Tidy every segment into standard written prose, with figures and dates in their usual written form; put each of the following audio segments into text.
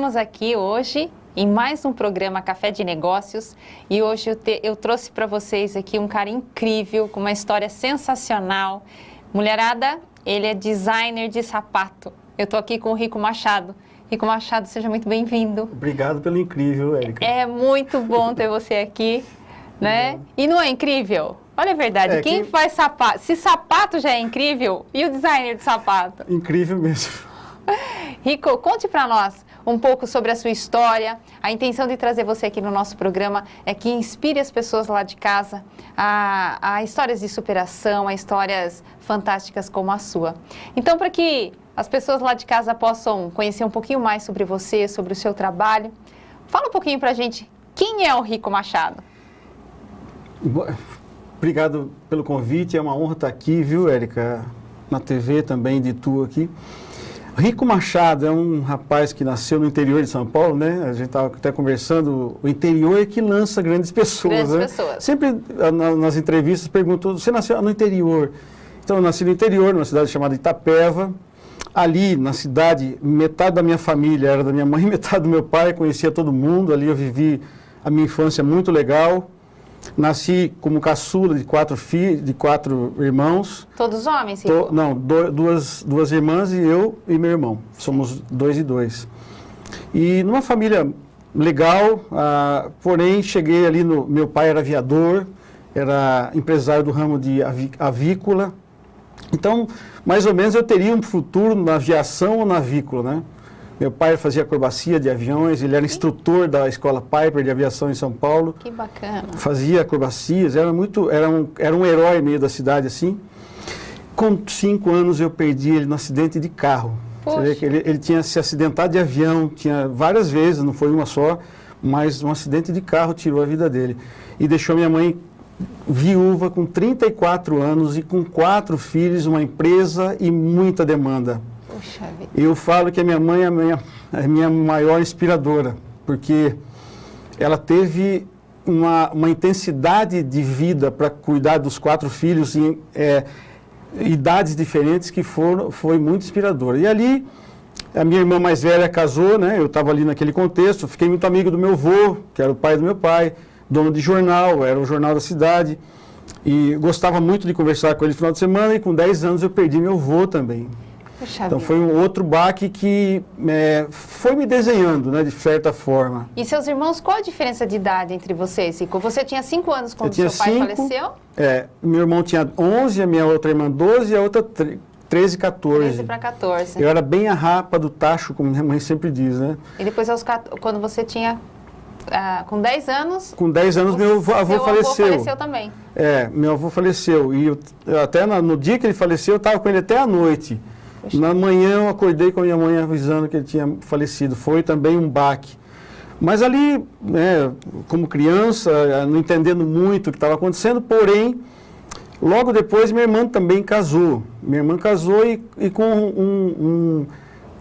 Estamos aqui hoje em mais um programa Café de Negócios e hoje eu trouxe para vocês aqui um cara incrível, com uma história sensacional. Mulherada, ele é designer de sapato. Eu estou aqui com o Rico Machado. Rico Machado, seja muito bem-vindo. Obrigado pelo incrível, Érica. É muito bom ter você aqui, né? E não é incrível? Olha a verdade, quem faz sapato, se sapato já é incrível, e o designer de sapato? Incrível mesmo. Rico, conte para nós um pouco sobre a sua história. A intenção de trazer você aqui no nosso programa é que inspire as pessoas lá de casa a histórias de superação, a histórias fantásticas como a sua. Então, para que as pessoas lá de casa possam conhecer um pouquinho mais sobre você, sobre o seu trabalho, fala um pouquinho para a gente, quem é o Rico Machado? Obrigado pelo convite, é uma honra estar aqui, viu, Érica? Na TV também, de tu aqui. Rico Machado é um rapaz que nasceu no interior de São Paulo, né? A gente estava até conversando, o interior é que lança grandes pessoas, grandes né? pessoas. Sempre nas entrevistas perguntam, você nasceu no interior? Então, eu nasci no interior, numa cidade chamada Itapeva. Ali, na cidade, metade da minha família era da minha mãe, metade do meu pai, conhecia todo mundo. Ali eu vivi a minha infância muito legal. Nasci como caçula de 4 filhos, de 4 irmãos. Todos homens, Rico? Não, duas irmãs e eu e meu irmão. Somos 2 e 2. E numa família legal, porém cheguei ali meu pai era aviador, era empresário do ramo de avícola. Então, mais ou menos eu teria um futuro na aviação ou na avícola, né? Meu pai fazia acrobacia de aviões, ele era instrutor da Escola Piper de Aviação em São Paulo. Que bacana. Fazia acrobacias, era um herói meio da cidade, assim. Com 5 anos eu perdi ele no acidente de carro. Você vê que ele tinha se acidentado de avião, tinha várias vezes, não foi uma só, mas um acidente de carro tirou a vida dele. E deixou minha mãe viúva com 34 anos e com 4 filhos, uma empresa e muita demanda. Puxa vida. Eu falo que a minha mãe é a minha maior inspiradora, porque ela teve uma intensidade de vida para cuidar dos 4 filhos em idades diferentes que foi muito inspiradora. E ali, a minha irmã mais velha casou, né? Eu estava ali naquele contexto, fiquei muito amigo do meu avô, que era o pai do meu pai, dono de jornal, era o jornal da cidade, e gostava muito de conversar com ele no final de semana, e com 10 anos eu perdi meu avô também. Puxa Então vida. foi um outro baque que foi me desenhando, né, de certa forma. E seus irmãos, qual a diferença de idade entre vocês, Rico? Você tinha 5 anos quando seu pai faleceu? Meu irmão tinha 11, a minha outra irmã 12 e a outra 13, 14. 13 para 14. Eu era bem a rapa do tacho, como minha mãe sempre diz, né? E depois, quando você tinha, com 10 anos... Com 10 anos, meu avô faleceu. Seu avô faleceu também. Meu avô faleceu. E eu até no dia que ele faleceu, eu estava com ele até à noite. Na manhã eu acordei com a minha mãe avisando que ele tinha falecido. Foi também um baque. Mas ali, como criança, não entendendo muito o que estava acontecendo, porém, logo depois minha irmã também casou. Minha irmã casou e com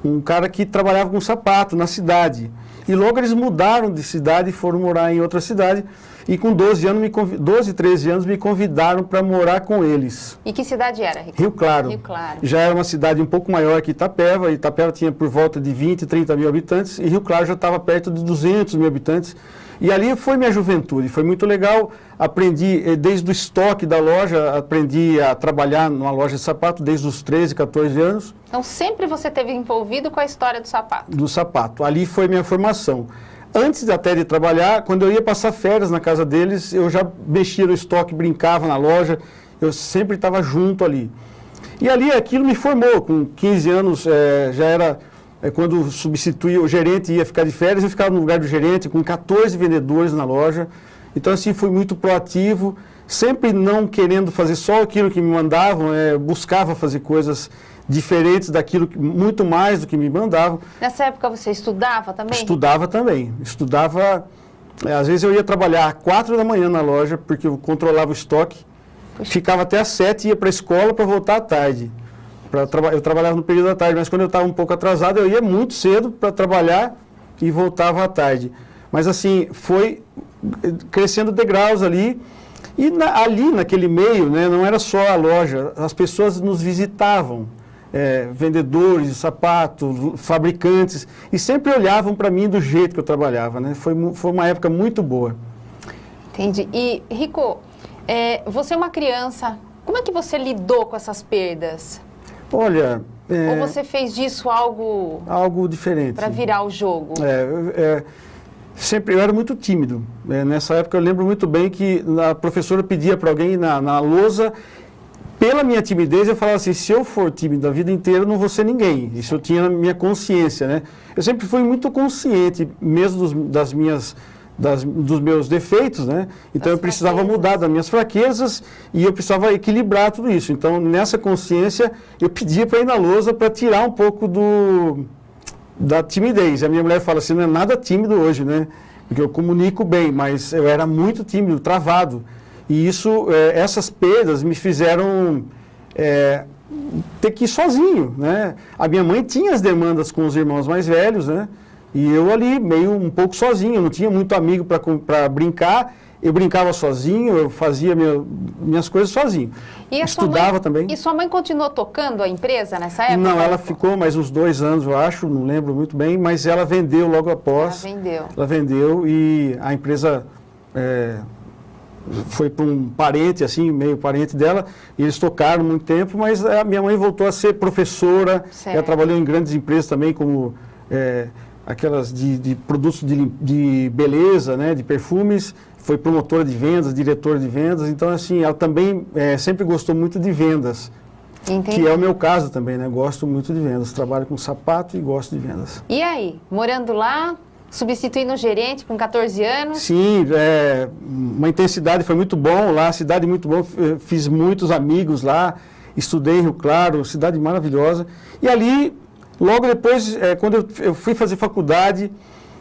um cara que trabalhava com sapato na cidade. E logo eles mudaram de cidade e foram morar em outra cidade. E com 12, 13 anos me convidaram para morar com eles. E que cidade era, Rico? Rio Claro. Rio Claro. Já era uma cidade um pouco maior que Itapeva. Itapeva tinha por volta de 20, 30 mil habitantes. E Rio Claro já estava perto de 200 mil habitantes. E ali foi minha juventude. Foi muito legal. Aprendi, desde o estoque da loja, aprendi a trabalhar numa loja de sapato desde os 13, 14 anos. Então sempre você esteve envolvido com a história do sapato? Do sapato. Ali foi minha formação. Antes até de trabalhar, quando eu ia passar férias na casa deles, eu já mexia no estoque, brincava na loja, eu sempre estava junto ali. E ali aquilo me formou, com 15 anos já era, quando substituía o gerente ia ficar de férias, eu ficava no lugar do gerente, com 14 vendedores na loja. Então assim, fui muito proativo, sempre não querendo fazer só aquilo que me mandavam, buscava fazer coisas diferentes daquilo, muito mais do que me mandavam. Nessa época você estudava também? Estudava também. Estudava, às vezes eu ia trabalhar às 4 da manhã na loja, porque eu controlava o estoque. Puxa. Ficava até às 7 e ia para a escola para voltar à tarde. Eu trabalhava no período da tarde, mas quando eu estava um pouco atrasado, eu ia muito cedo para trabalhar e voltava à tarde. Mas assim, foi crescendo degraus ali. E ali naquele meio, né, não era só a loja, as pessoas nos visitavam. vendedores de sapato, fabricantes, e sempre olhavam para mim do jeito que eu trabalhava, né? Foi uma época muito boa. Entendi. E, Rico, você é uma criança, como é que você lidou com essas perdas? Olha... Ou você fez disso algo diferente. Para virar o jogo? Sempre eu era muito tímido. Nessa época eu lembro muito bem que a professora pedia para alguém na lousa, pela minha timidez, eu falava assim, se eu for tímido a vida inteira, eu não vou ser ninguém. Isso eu tinha na minha consciência, né? Eu sempre fui muito consciente, mesmo dos meus defeitos, né? Então eu precisava mudar das minhas fraquezas e eu precisava equilibrar tudo isso. Então, nessa consciência, eu pedia para ir na lousa para tirar um pouco da timidez. A minha mulher fala assim, não é nada tímido hoje, né? Porque eu comunico bem, mas eu era muito tímido, travado. E isso, essas perdas me fizeram ter que ir sozinho, né? A minha mãe tinha as demandas com os irmãos mais velhos, né? E eu ali, meio um pouco sozinho, eu não tinha muito amigo para brincar, eu brincava sozinho, eu fazia minhas coisas sozinho. E estudava também. E sua mãe continuou tocando a empresa nessa época? Não, ela ficou mais uns 2 anos, eu acho, não lembro muito bem, mas ela vendeu logo após. Ela vendeu e a empresa foi para um parente, assim, meio parente dela, e eles tocaram muito tempo, mas a minha mãe voltou a ser professora, ela trabalhou em grandes empresas também, como... aquelas de produtos de beleza, né, de perfumes, foi promotora de vendas, diretora de vendas, então assim, ela também sempre gostou muito de vendas. Entendi. Que é o meu caso também, né, gosto muito de vendas, trabalho com sapato e gosto de vendas. E aí, morando lá, substituindo o gerente com 14 anos? Sim, uma intensidade, foi muito bom lá, cidade muito boa, fiz muitos amigos lá, estudei em Rio Claro, cidade maravilhosa, e ali... Logo depois, quando eu fui fazer faculdade,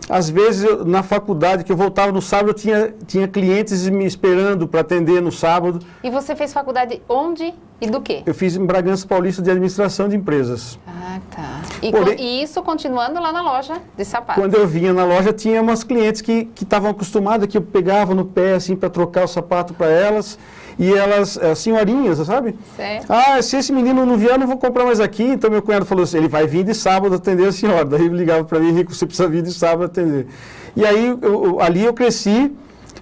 às vezes na faculdade, que eu voltava no sábado, eu tinha clientes me esperando para atender no sábado. E você fez faculdade onde e do quê? Eu fiz em Bragança Paulista de Administração de Empresas. Ah, tá. E isso continuando lá na loja de sapatos? Quando eu vinha na loja, tinha umas clientes que estavam acostumadas, que eu pegava no pé assim para trocar o sapato para elas. E elas, senhorinhas, sabe? Certo. Se esse menino não vier, eu não vou comprar mais aqui. Então meu cunhado falou assim, ele vai vir de sábado atender a senhora. Daí ele ligava para mim, Rico, você precisa vir de sábado atender. E aí, ali eu cresci,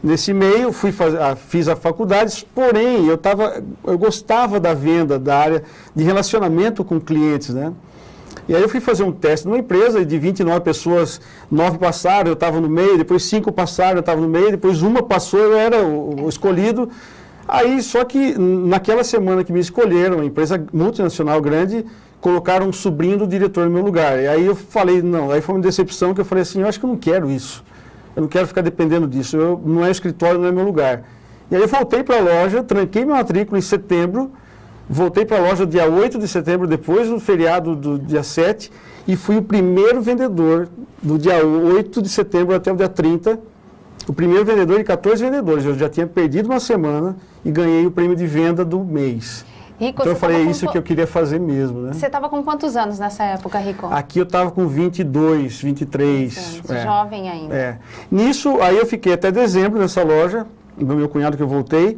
nesse meio, fiz a faculdade, porém, eu gostava da venda, da área de relacionamento com clientes, né? E aí eu fui fazer um teste numa empresa, de 29 pessoas, 9 passaram, eu estava no meio, depois 5 passaram, eu estava no meio, depois uma passou, eu era o escolhido. Aí, só que naquela semana que me escolheram, uma empresa multinacional grande, colocaram um sobrinho do diretor no meu lugar. E aí eu falei, não, aí foi uma decepção que eu falei assim, eu acho que eu não quero isso. Eu não quero ficar dependendo disso, não é escritório, não é meu lugar. E aí eu voltei para a loja, tranquei minha matrícula em setembro, voltei para a loja dia 8 de setembro, depois do feriado do dia 7, e fui o primeiro vendedor do dia 8 de setembro até o dia 30, o primeiro vendedor de 14 vendedores. Eu já tinha perdido uma semana e ganhei o prêmio de venda do mês. Rico, então eu falei, é isso que eu queria fazer mesmo, né? Você estava com quantos anos nessa época, Rico? Aqui eu estava com 22, 23. Jovem ainda. Nisso, aí eu fiquei até dezembro nessa loja, do meu cunhado que eu voltei.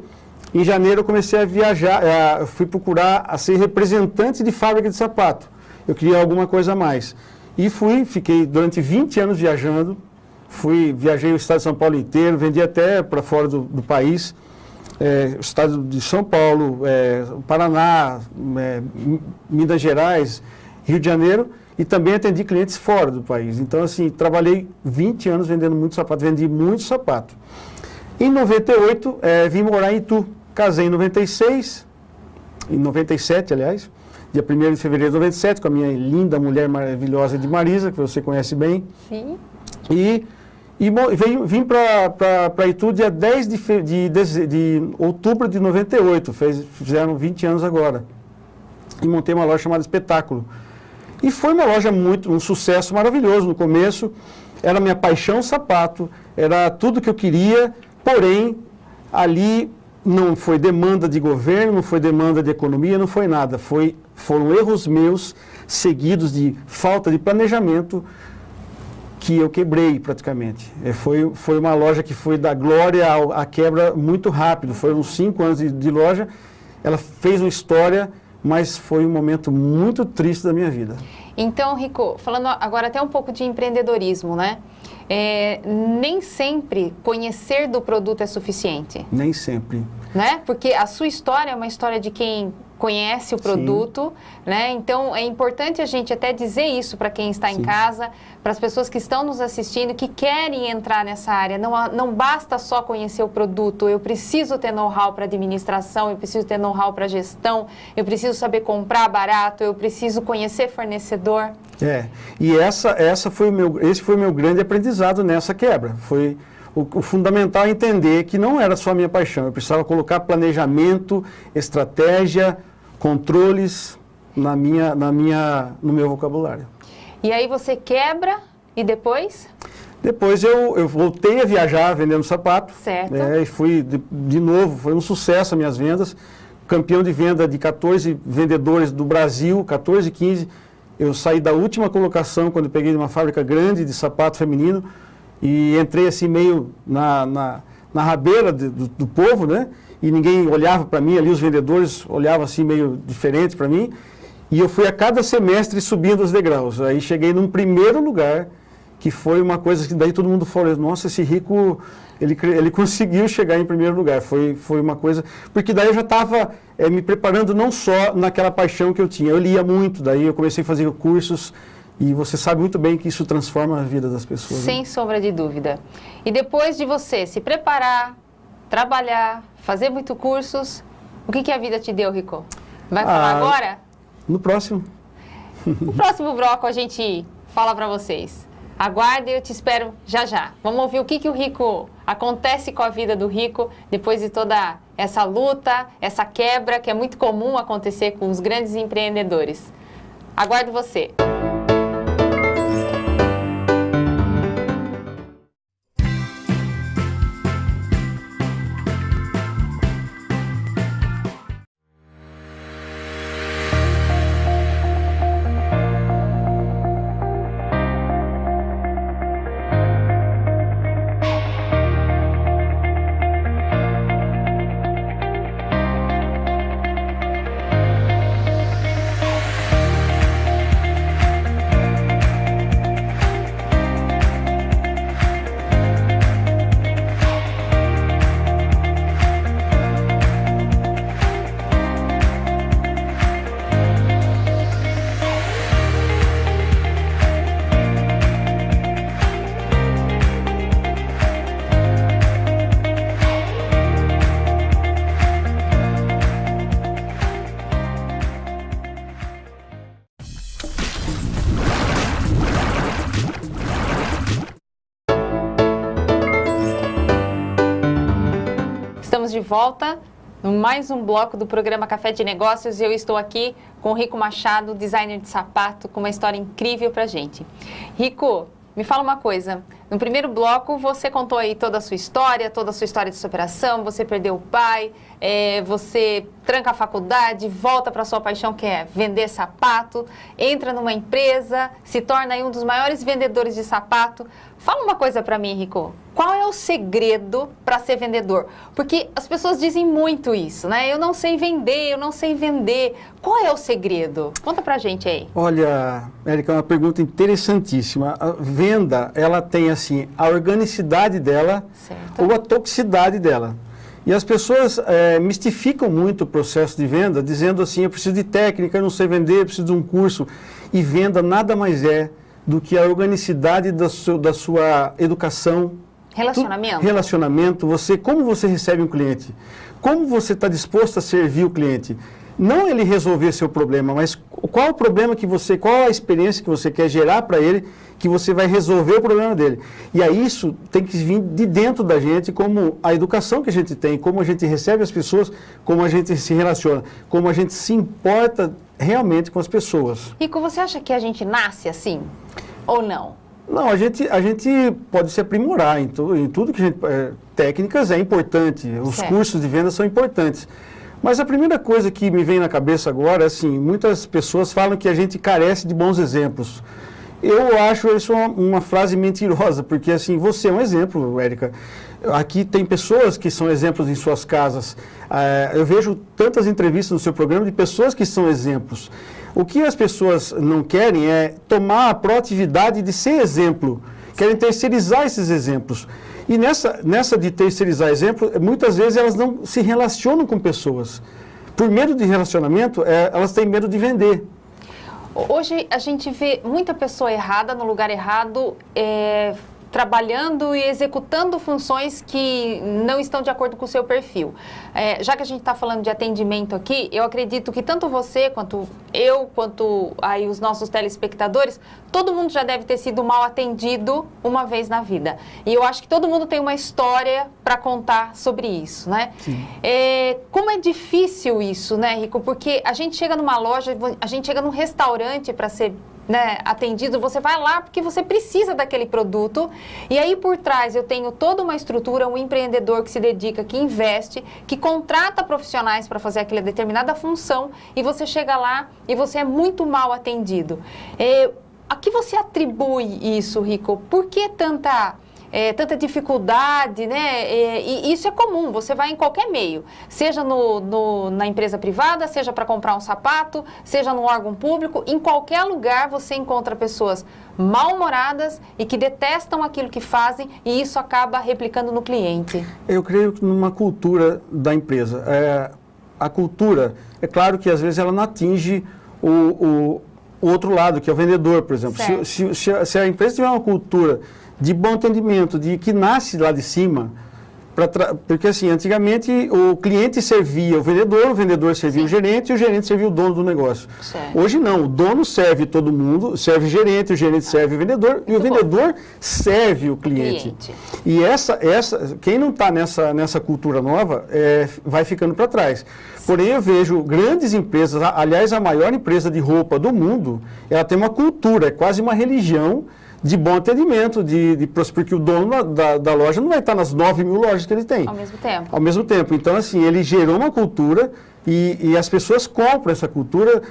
Em janeiro eu comecei a viajar, eu fui procurar a ser representante de fábrica de sapato. Eu queria alguma coisa a mais. E fiquei durante 20 anos viajando. Viajei o estado de São Paulo inteiro, vendi até para fora do país. O estado de São Paulo, Paraná, Minas Gerais, Rio de Janeiro, e também atendi clientes fora do país. Então, assim, trabalhei 20 anos vendendo muito sapato, vendi muito sapato. Em 98, vim morar em Itu. Casei em 96, em 97, aliás, dia 1º de fevereiro de 97, com a minha linda mulher maravilhosa de Marisa, que você conhece bem. Sim. E vim para Itu dia 10 de outubro de 98, fizeram 20 anos agora. E montei uma loja chamada Espetáculo. E foi uma loja um sucesso maravilhoso no começo. Era minha paixão sapato, era tudo que eu queria, porém, ali não foi demanda de governo, não foi demanda de economia, não foi nada. Foram erros meus, seguidos de falta de planejamento, que eu quebrei praticamente. Foi uma loja que foi da glória à quebra muito rápido. Foram 5 anos de loja. Ela fez uma história, mas foi um momento muito triste da minha vida. Então, Rico, falando agora até um pouco de empreendedorismo, né? Nem sempre conhecer do produto é suficiente. Nem sempre. Né? Porque a sua história é uma história de quem conhece o produto, né? Então, é importante a gente até dizer isso para quem está em casa, para as pessoas que estão nos assistindo, que querem entrar nessa área. Não basta só conhecer o produto, eu preciso ter know-how para administração, eu preciso ter know-how para gestão, eu preciso saber comprar barato, eu preciso conhecer fornecedor. E esse foi o meu grande aprendizado nessa quebra. Foi o fundamental é entender que não era só a minha paixão, eu precisava colocar planejamento, estratégia, controles no meu vocabulário. E aí você quebra e depois? Depois eu voltei a viajar vendendo sapato. Certo. E fui de novo, foi um sucesso as minhas vendas. Campeão de venda de 14 vendedores do Brasil, 14, 15. Eu saí da última colocação quando eu peguei uma fábrica grande de sapato feminino. E entrei assim meio na rabeira do povo, né? E ninguém olhava para mim, ali os vendedores olhavam assim meio diferente para mim. E eu fui a cada semestre subindo os degraus. Aí cheguei num primeiro lugar, que foi uma coisa que daí todo mundo falou, nossa, esse Rico, ele conseguiu chegar em primeiro lugar. Foi uma coisa... Porque daí eu já estava me preparando não só naquela paixão que eu tinha. Eu lia muito, daí eu comecei a fazer cursos. E você sabe muito bem que isso transforma a vida das pessoas. Sem sombra de dúvida. E depois de você se preparar, trabalhar, fazer muitos cursos, o que a vida te deu, Rico? Vai falar agora? No próximo. No próximo bloco a gente fala para vocês. Aguarde, eu te espero já já. Vamos ouvir o que o Rico acontece com a vida do Rico depois de toda essa luta, essa quebra que é muito comum acontecer com os grandes empreendedores. Aguardo você. Estamos de volta no mais um bloco do programa Café de Negócios e eu estou aqui com o Rico Machado, designer de sapato, com uma história incrível pra gente. Rico, me fala uma coisa, no primeiro bloco você contou aí toda a sua história de superação, você perdeu o pai, você tranca a faculdade, volta para a sua paixão que é vender sapato, entra numa empresa, se torna aí um dos maiores vendedores de sapato. Fala uma coisa para mim, Rico, qual é o segredo para ser vendedor? Porque as pessoas dizem muito isso, né? Eu não sei vender. Qual é o segredo? Conta pra gente aí. Olha, Érica, é uma pergunta interessantíssima. A venda, ela tem assim, a organicidade dela ou a toxicidade dela. E as pessoas mistificam muito o processo de venda, dizendo assim, eu preciso de técnica, eu não sei vender, eu preciso de um curso. E venda nada mais é do que a organicidade da sua educação. Relacionamento, como você recebe um cliente, como você está disposto a servir o cliente. Não ele resolver seu problema, mas qual o problema qual a experiência que você quer gerar para ele, que você vai resolver o problema dele. E aí isso tem que vir de dentro da gente, como a educação que a gente tem, como a gente recebe as pessoas, como a gente se relaciona, como a gente se importa realmente com as pessoas. Rico, você acha que a gente nasce assim ou não? Não, a gente pode se aprimorar em tudo que a gente... técnicas é importante, os cursos de venda são importantes. Mas a primeira coisa que me vem na cabeça agora é assim, muitas pessoas falam que a gente carece de bons exemplos. Eu acho isso uma frase mentirosa, porque assim, você é um exemplo, Érica. Aqui tem pessoas que são exemplos em suas casas. Eu vejo tantas entrevistas no seu programa de pessoas que são exemplos. O que as pessoas não querem é tomar a proatividade de ser exemplo. Querem terceirizar esses exemplos. E nessa de terceirizar exemplo, muitas vezes elas não se relacionam com pessoas. Por medo de relacionamento, elas têm medo de vender. Hoje a gente vê muita pessoa errada, no lugar errado, trabalhando e executando funções que não estão de acordo com o seu perfil. Já que a gente está falando de atendimento aqui, eu acredito que tanto você, quanto eu, quanto aí os nossos telespectadores, todo mundo já deve ter sido mal atendido uma vez na vida. E eu acho que todo mundo tem uma história para contar sobre isso, né? Como é difícil isso, né, Rico? Porque a gente chega numa loja, a gente chega num restaurante para ser atendido, você vai lá porque você precisa daquele produto, e aí por trás eu tenho toda uma estrutura, um empreendedor que se dedica, que investe, que contrata profissionais para fazer aquela determinada função, e você chega lá e você é muito mal atendido. A que você atribui isso, Rico? Por que tanta dificuldade, né? E isso é comum, você vai em qualquer meio, seja na empresa privada, seja para comprar um sapato, seja no órgão público, em qualquer lugar você encontra pessoas mal-humoradas e que detestam aquilo que fazem, e isso acaba replicando no cliente. Eu creio que numa cultura da empresa. A cultura, é claro que às vezes ela não atinge o outro lado, que é o vendedor, por exemplo. Se a empresa tiver uma cultura de bom atendimento, que nasce lá de cima, porque assim, antigamente o cliente servia o vendedor servia o gerente e o gerente servia o dono do negócio. Certo. Hoje não, o dono serve todo mundo, serve o gerente serve o vendedor e o vendedor serve o cliente. E quem não está nessa cultura nova vai ficando para trás. Porém, eu vejo grandes empresas, aliás, a maior empresa de roupa do mundo, ela tem uma cultura, é quase uma religião de bom atendimento, porque o dono da loja não vai estar nas 9.000 lojas que ele tem. Ao mesmo tempo. Então, assim, ele gerou uma cultura e as pessoas compram essa cultura,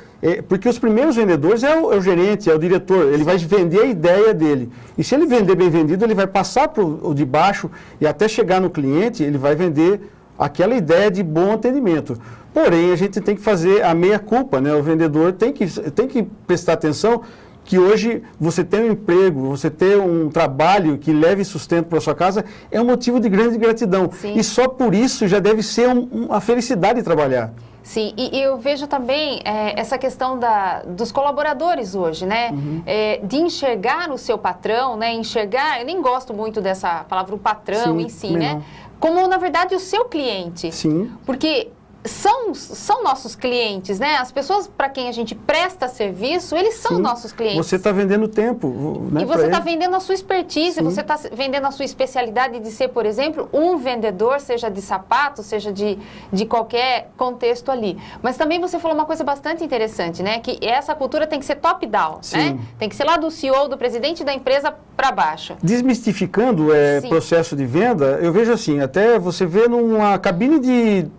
porque os primeiros vendedores é o gerente, é o diretor, ele vai vender a ideia dele. E se ele vender bem vendido, ele vai passar para o de baixo e até chegar no cliente, ele vai vender aquela ideia de bom atendimento. Porém, a gente tem que fazer a meia-culpa, né? O vendedor tem que prestar atenção que hoje você ter um emprego, você ter um trabalho que leve sustento para a sua casa, é um motivo de grande gratidão. Sim. E só por isso já deve ser uma felicidade trabalhar. Sim, e eu vejo também essa questão dos colaboradores hoje, né? Uhum. De enxergar o seu patrão, né? Enxergar, eu nem gosto muito dessa palavra, o patrão em si, né? Como, na verdade, o seu cliente. Sim. Porque são nossos clientes, né? As pessoas para quem a gente presta serviço, eles são nossos clientes. Você está vendendo tempo, né? E você está vendendo a sua expertise, você está vendendo a sua especialidade de ser, por exemplo, um vendedor, seja de sapato, seja de qualquer contexto ali. Mas também você falou uma coisa bastante interessante, né? Que essa cultura tem que ser top-down, né? Tem que ser lá do CEO, do presidente da empresa para baixo. Desmistificando o processo de venda, eu vejo assim, até você vê numa cabine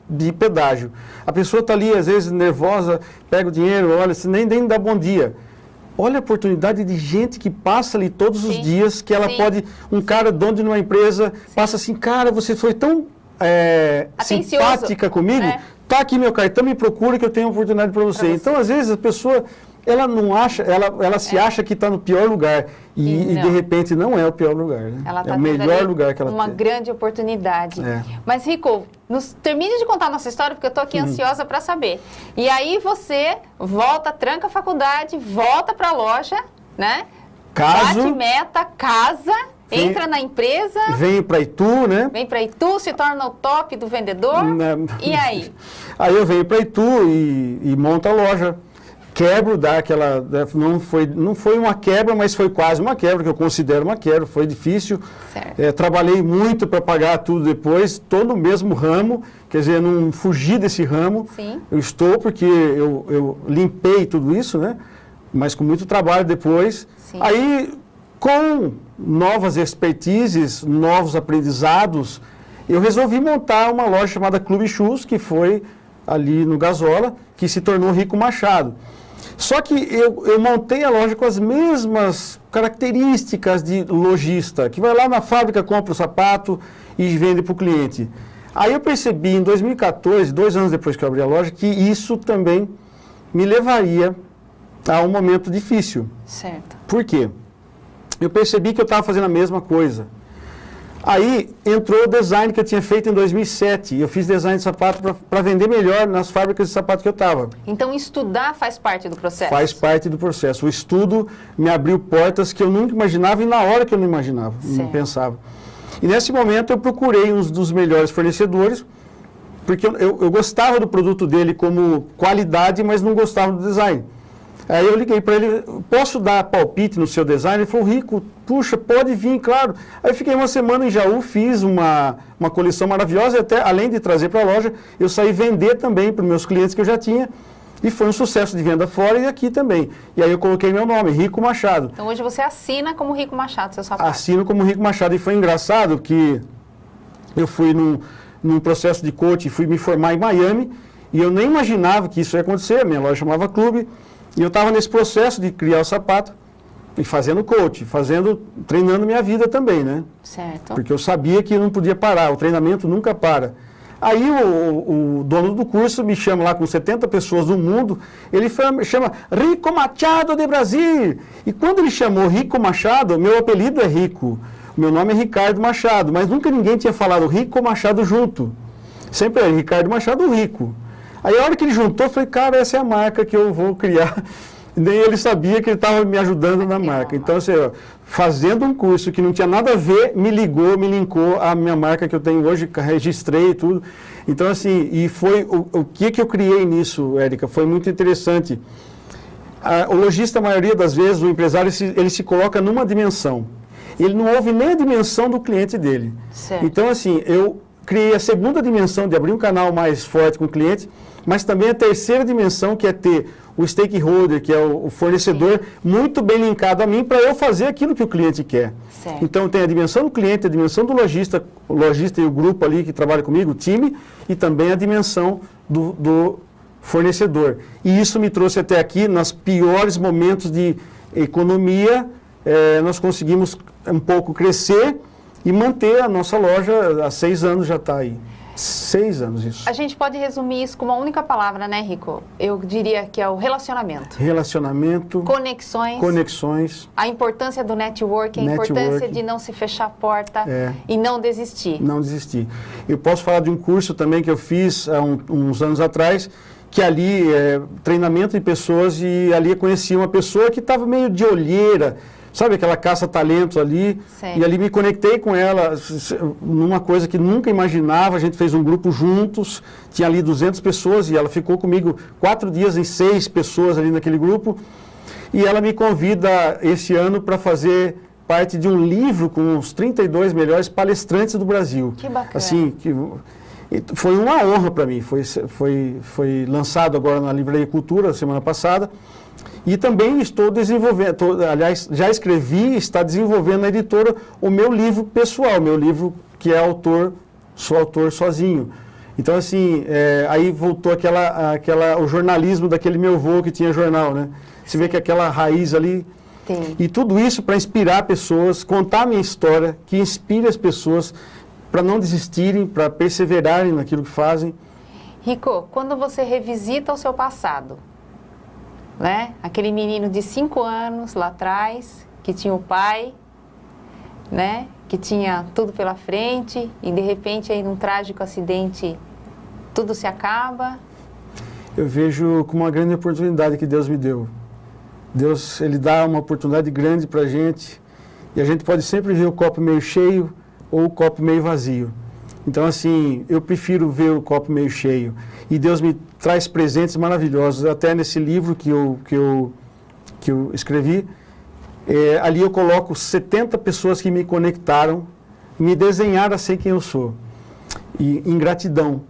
de pedágio. A pessoa está ali, às vezes, nervosa, pega o dinheiro, olha, nem dá bom dia. Olha a oportunidade de gente que passa ali todos os dias, que ela pode... Um cara dono de uma empresa passa assim, cara, você foi tão simpática comigo, tá aqui meu cartão, me procura que eu tenho uma oportunidade para você. Então, às vezes, a pessoa... Ela não acha, ela se acha que está no pior lugar e de repente não é o pior lugar, né? Ela tá o melhor lugar que ela tem. Uma grande oportunidade. Mas, Rico, termine de contar a nossa história, porque eu estou aqui ansiosa para saber. E aí você volta, tranca a faculdade, volta para a loja, né? Bate meta, casa, entra na empresa. Vem para Itu, né? Vem para Itu, se torna o top do vendedor. E aí? Aí eu venho para Itu e monto a loja. Quebro, dá aquela... Não foi uma quebra, mas foi quase uma quebra, que eu considero uma quebra, foi difícil. Trabalhei muito para pagar tudo depois, estou no mesmo ramo, quer dizer, não fugi desse ramo. Sim. Eu estou porque eu limpei tudo isso, né? Mas com muito trabalho depois. Sim. Aí, com novas expertises, novos aprendizados, eu resolvi montar uma loja chamada Clube Shoes, que foi ali no Gasola, que se tornou Rico Machado. Só que eu montei a loja com as mesmas características de lojista, que vai lá na fábrica, compra o sapato e vende para o cliente. Aí eu percebi em 2014, 2 anos depois que eu abri a loja, que isso também me levaria a um momento difícil. Certo. Por quê? Eu percebi que eu estava fazendo a mesma coisa. Aí entrou o design que eu tinha feito em 2007. Eu fiz design de sapato para vender melhor nas fábricas de sapato que eu estava. Então, estudar faz parte do processo? Faz parte do processo. O estudo me abriu portas que eu nunca imaginava e na hora que eu não imaginava, não pensava. E nesse momento eu procurei um dos melhores fornecedores, porque eu gostava do produto dele como qualidade, mas não gostava do design. Aí eu liguei para ele, posso dar palpite no seu design? Ele falou, Rico, puxa, pode vir, claro. Aí eu fiquei uma semana em Jaú, fiz uma coleção maravilhosa, e até além de trazer para a loja, eu saí vender também para os meus clientes que eu já tinha, e foi um sucesso de venda fora e aqui também. E aí eu coloquei meu nome, Rico Machado. Então hoje você assina como Rico Machado, seu sapato? Assino como Rico Machado, e foi engraçado que eu fui num processo de coaching, fui me formar em Miami, e eu nem imaginava que isso ia acontecer, a minha loja chamava Clube. E eu estava nesse processo de criar o sapato e fazendo coach, treinando minha vida também, né? Certo. Porque eu sabia que não podia parar, o treinamento nunca para. Aí o dono do curso me chama lá com 70 pessoas do mundo, ele chama Rico Machado de Brasil. E quando ele chamou Rico Machado, meu apelido é Rico, meu nome é Ricardo Machado, mas nunca ninguém tinha falado Rico Machado junto. Sempre é Ricardo Machado Rico. Aí a hora que ele juntou, eu falei, cara, essa é a marca que eu vou criar. Nem ele sabia que ele estava me ajudando na marca. Então, assim, fazendo um curso que não tinha nada a ver, me linkou à minha marca que eu tenho hoje, registrei e tudo. Então, assim, e foi o que eu criei nisso, Érica, foi muito interessante. O lojista, a maioria das vezes, o empresário, ele se coloca numa dimensão. Ele não ouve nem a dimensão do cliente dele. Certo. Então, assim, eu criei a segunda dimensão de abrir um canal mais forte com o cliente, mas também a terceira dimensão, que é ter o stakeholder, que é o fornecedor, muito bem linkado a mim, para eu fazer aquilo que o cliente quer. Certo. Então, tem a dimensão do cliente, a dimensão do lojista e o grupo ali que trabalha comigo, o time, e também a dimensão do fornecedor. E isso me trouxe até aqui, nos piores momentos de economia, nós conseguimos um pouco crescer e manter a nossa loja, há 6 anos já está aí. 6 anos isso. A gente pode resumir isso com uma única palavra, né, Rico? Eu diria que é o relacionamento. Relacionamento. Conexões. A importância do networking, a importância de não se fechar a porta e não desistir. Não desistir. Eu posso falar de um curso também que eu fiz há uns anos atrás, que ali, treinamento de pessoas, e ali eu conheci uma pessoa que estava meio de olheira, sabe aquela caça-talentos ali? Sim. E ali me conectei com ela numa coisa que nunca imaginava. A gente fez um grupo juntos, tinha ali 200 pessoas e ela ficou comigo 4 dias em 6 pessoas ali naquele grupo. E ela me convida esse ano para fazer parte de um livro com os 32 melhores palestrantes do Brasil. Que bacana. Assim, foi uma honra para mim. Foi lançado agora na Livraria Cultura, semana passada. E também estou desenvolvendo, aliás, já escrevi e está desenvolvendo na editora o meu livro pessoal, meu livro que é sou autor sozinho. Então, assim, aí voltou o jornalismo daquele meu avô que tinha jornal, né? Você vê que aquela raiz ali... Sim. E tudo isso para inspirar pessoas, contar a minha história, que inspire as pessoas para não desistirem, para perseverarem naquilo que fazem. Rico, quando você revisita o seu passado, né? Aquele menino de 5 anos lá atrás, que tinha o pai, né? Que tinha tudo pela frente e de repente aí num trágico acidente tudo se acaba. Eu vejo como uma grande oportunidade que Deus me deu. Deus, Ele dá uma oportunidade grande para a gente e a gente pode sempre ver o copo meio cheio ou o copo meio vazio. Então, assim, eu prefiro ver o copo meio cheio. E Deus me traz presentes maravilhosos. Até nesse livro que eu escrevi, ali eu coloco 70 pessoas que me conectaram, me desenharam a ser quem eu sou. E em gratidão.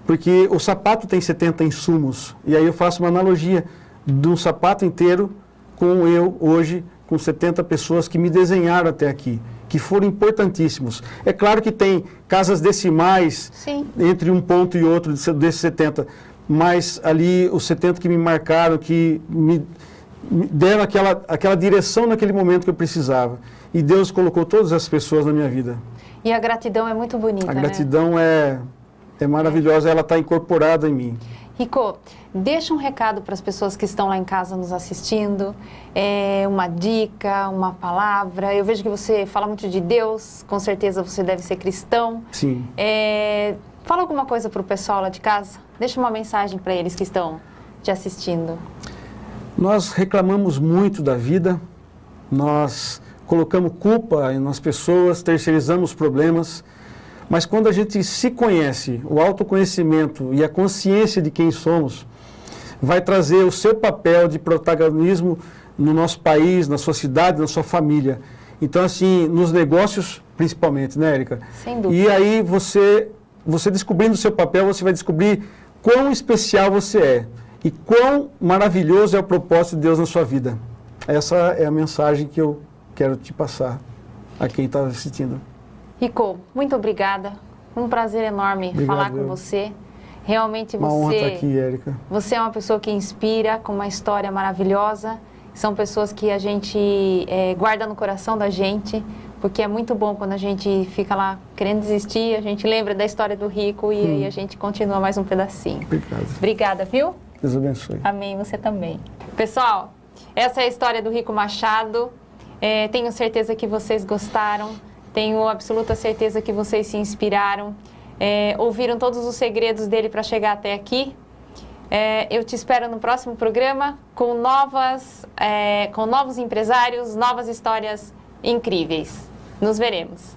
Porque o sapato tem 70 insumos. E aí eu faço uma analogia de um sapato inteiro com eu hoje, com 70 pessoas que me desenharam até aqui, que foram importantíssimos. É claro que tem casas decimais. Sim. Entre um ponto e outro desses 70, mas ali os 70 que me marcaram, que me deram aquela direção naquele momento que eu precisava. E Deus colocou todas as pessoas na minha vida. E a gratidão é muito bonita, A gratidão é maravilhosa, ela está incorporada em mim. Rico, deixa um recado para as pessoas que estão lá em casa nos assistindo, uma dica, uma palavra. Eu vejo que você fala muito de Deus, com certeza você deve ser cristão. Sim. Fala alguma coisa para o pessoal lá de casa, deixa uma mensagem para eles que estão te assistindo. Nós reclamamos muito da vida, nós colocamos culpa nas pessoas, terceirizamos problemas, mas quando a gente se conhece, o autoconhecimento e a consciência de quem somos, vai trazer o seu papel de protagonismo no nosso país, na sua cidade, na sua família. Então, assim, nos negócios principalmente, né, Érica? Sem dúvida. E aí você descobrindo o seu papel, você vai descobrir quão especial você é e quão maravilhoso é o propósito de Deus na sua vida. Essa é a mensagem que eu quero te passar a quem está assistindo. Rico, muito obrigada. Um prazer enorme falar com você. Realmente uma honra estar aqui, Érica. Você é uma pessoa que inspira, com uma história maravilhosa. São pessoas que a gente guarda no coração da gente, porque é muito bom quando a gente fica lá querendo desistir, a gente lembra da história do Rico e aí a gente continua mais um pedacinho. Obrigado. Obrigada, viu? Deus abençoe. Amém, você também. Pessoal, essa é a história do Rico Machado. Tenho certeza que vocês gostaram, tenho absoluta certeza que vocês se inspiraram, ouviram todos os segredos dele para chegar até aqui. Eu te espero no próximo programa com novos empresários, novas histórias incríveis. Nos veremos.